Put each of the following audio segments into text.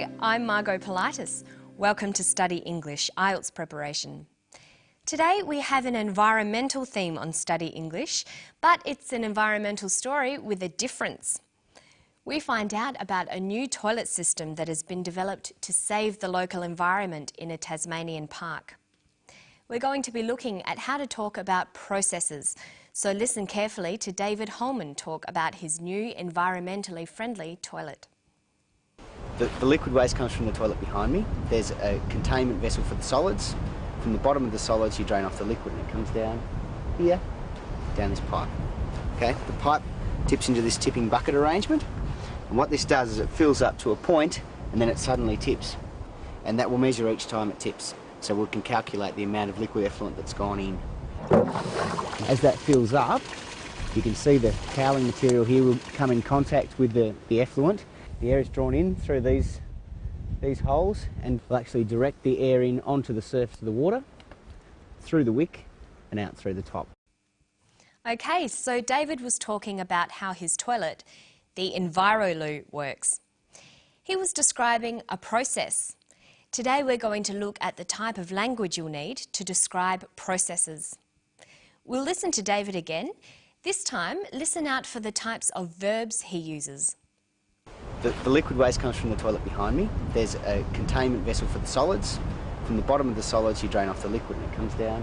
Hi, I'm Margot Politis. Welcome to Study English, IELTS preparation. Today we have an environmental theme on Study English, but it's an environmental story with a difference. We find out about a new toilet system that has been developed to save the local environment in a Tasmanian park. We're going to be looking at how to talk about processes, so listen carefully to David Holman talk about his new environmentally friendly toilet. The liquid waste comes from the toilet behind me. There's a containment vessel for the solids. From the bottom of the solids you drain off the liquid and it comes down here, down this pipe. Okay, the pipe tips into this tipping bucket arrangement, and what this does is it fills up to a point and then it suddenly tips, and that will measure each time it tips, so we can calculate the amount of liquid effluent that's gone in. As that fills up, you can see the cowling material here will come in contact with the effluent. The air is drawn in through these holes and will actually direct the air in onto the surface of the water, through the wick and out through the top. Okay, so David was talking about how his toilet, the EnviroLoo, works. He was describing a process. Today we're going to look at the type of language you'll need to describe processes. We'll listen to David again. This time, listen out for the types of verbs he uses. The liquid waste comes from the toilet behind me. There's a containment vessel for the solids. From the bottom of the solids you drain off the liquid and it comes down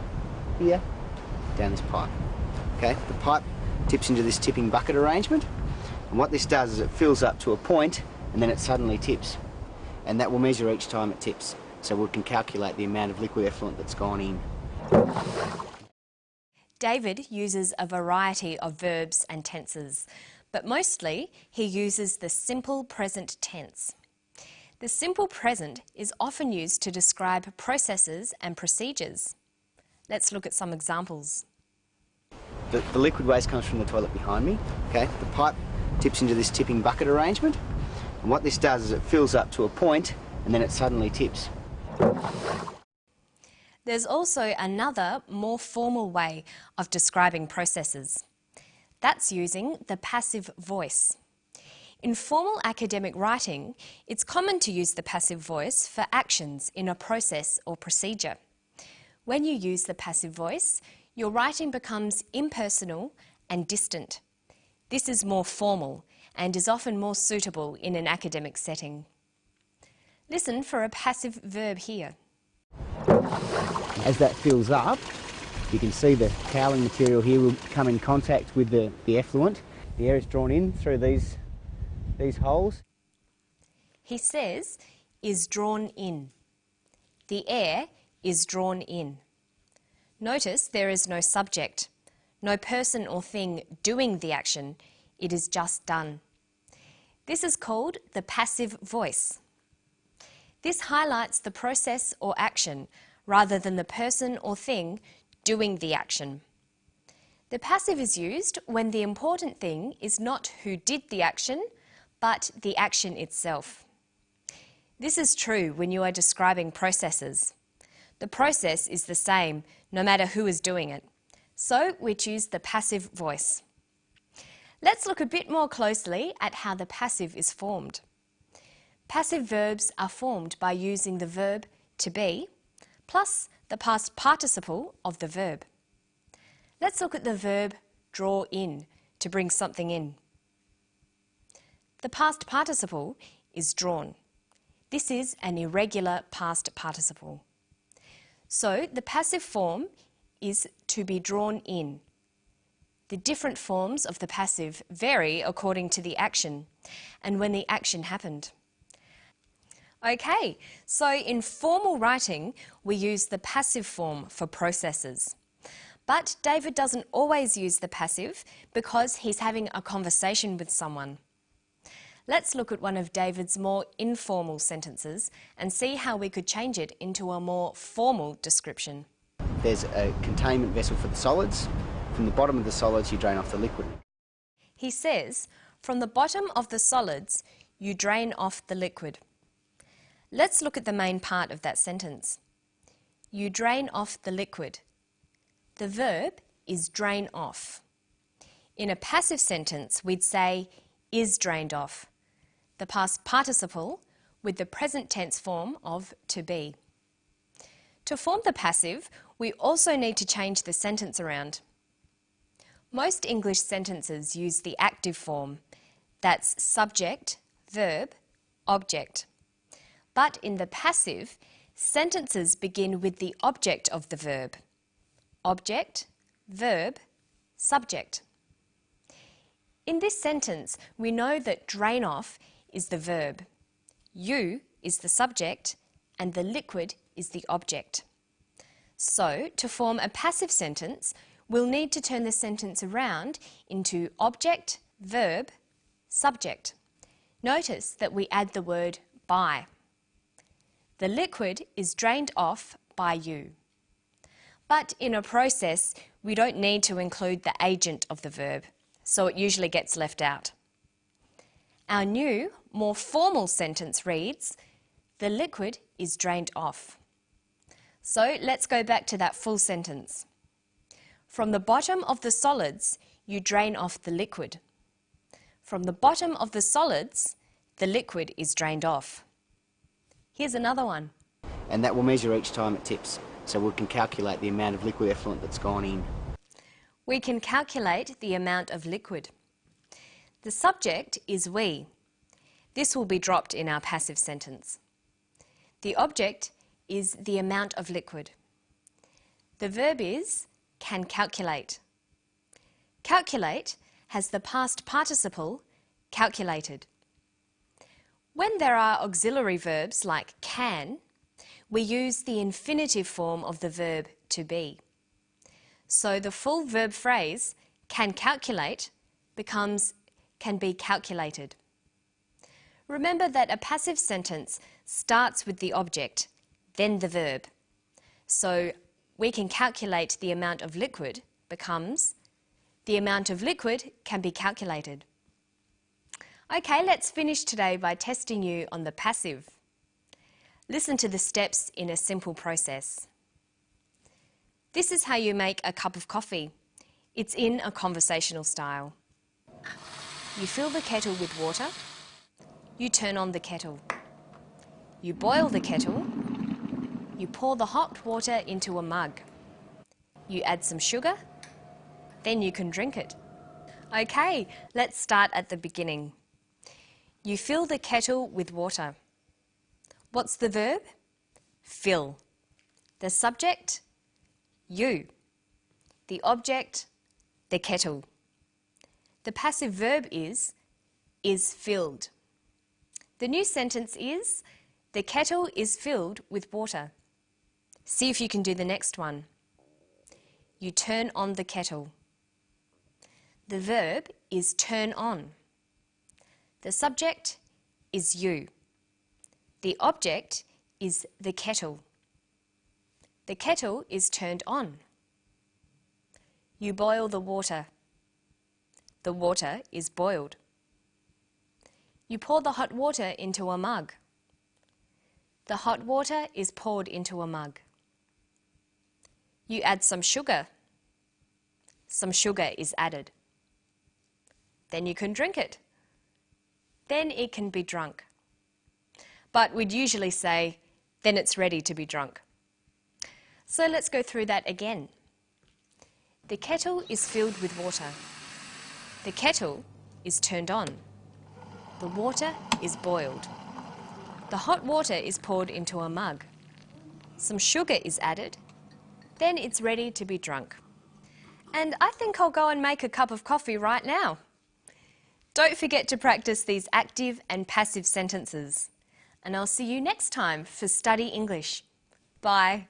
here, down this pipe. Okay, the pipe tips into this tipping bucket arrangement, and what this does is it fills up to a point and then it suddenly tips, and that will measure each time it tips, so we can calculate the amount of liquid effluent that's gone in. David uses a variety of verbs and tenses, but mostly he uses the simple present tense. The simple present is often used to describe processes and procedures. Let's look at some examples. The liquid waste comes from the toilet behind me. Okay, the pipe tips into this tipping bucket arrangement, and what this does is it fills up to a point and then it suddenly tips. There's also another, more formal way of describing processes. That's using the passive voice. In formal academic writing, it's common to use the passive voice for actions in a process or procedure. When you use the passive voice, your writing becomes impersonal and distant. This is more formal and is often more suitable in an academic setting. Listen for a passive verb here. As that fills up, you can see the cowling material here will come in contact with the effluent. The air is drawn in through these holes. He says, is drawn in. The air is drawn in. Notice there is no subject, no person or thing doing the action. It is just done. This is called the passive voice. This highlights the process or action rather than the person or thing doing the action. The passive is used when the important thing is not who did the action, but the action itself. This is true when you are describing processes. The process is the same no matter who is doing it, so we choose the passive voice. Let's look a bit more closely at how the passive is formed. Passive verbs are formed by using the verb to be plus the past participle of the verb. Let's look at the verb draw in, to bring something in. The past participle is drawn. This is an irregular past participle. So the passive form is to be drawn in. The different forms of the passive vary according to the action and when the action happened. Okay, so in formal writing, we use the passive form for processes. But David doesn't always use the passive because he's having a conversation with someone. Let's look at one of David's more informal sentences and see how we could change it into a more formal description. There's a containment vessel for the solids. From the bottom of the solids you drain off the liquid. He says, from the bottom of the solids, you drain off the liquid. Let's look at the main part of that sentence. You drain off the liquid. The verb is drain off. In a passive sentence, we'd say is drained off. The past participle with the present tense form of to be. To form the passive, we also need to change the sentence around. Most English sentences use the active form. That's subject, verb, object. But in the passive, sentences begin with the object of the verb. Object, verb, subject. In this sentence, we know that drain off is the verb, you is the subject, and the liquid is the object. So, to form a passive sentence, we'll need to turn the sentence around into object, verb, subject. Notice that we add the word by. The liquid is drained off by you. But in a process, we don't need to include the agent of the verb, so it usually gets left out. Our new, more formal sentence reads, the liquid is drained off. So let's go back to that full sentence. From the bottom of the solids, you drain off the liquid. From the bottom of the solids, the liquid is drained off. Here's another one. And that will measure each time it tips, so we can calculate the amount of liquid effluent that's gone in. We can calculate the amount of liquid. The subject is we. This will be dropped in our passive sentence. The object is the amount of liquid. The verb is can calculate. Calculate has the past participle calculated. When there are auxiliary verbs like can, we use the infinitive form of the verb to be. So the full verb phrase can calculate becomes can be calculated. Remember that a passive sentence starts with the object, then the verb. So we can calculate the amount of liquid becomes the amount of liquid can be calculated. Okay, let's finish today by testing you on the passive. Listen to the steps in a simple process. This is how you make a cup of coffee. It's in a conversational style. You fill the kettle with water. You turn on the kettle. You boil the kettle. You pour the hot water into a mug. You add some sugar. Then you can drink it. Okay, let's start at the beginning. You fill the kettle with water. What's the verb? Fill. The subject? You. The object? The kettle. The passive verb is filled. The new sentence is, the kettle is filled with water. See if you can do the next one. You turn on the kettle. The verb is turn on. The subject is you. The object is the kettle. The kettle is turned on. You boil the water. The water is boiled. You pour the hot water into a mug. The hot water is poured into a mug. You add some sugar. Some sugar is added. Then you can drink it. Then it can be drunk. But we'd usually say, then it's ready to be drunk. So let's go through that again. The kettle is filled with water. The kettle is turned on. The water is boiled. The hot water is poured into a mug. Some sugar is added. Then it's ready to be drunk. And I think I'll go and make a cup of coffee right now. Don't forget to practice these active and passive sentences. And I'll see you next time for Study English. Bye.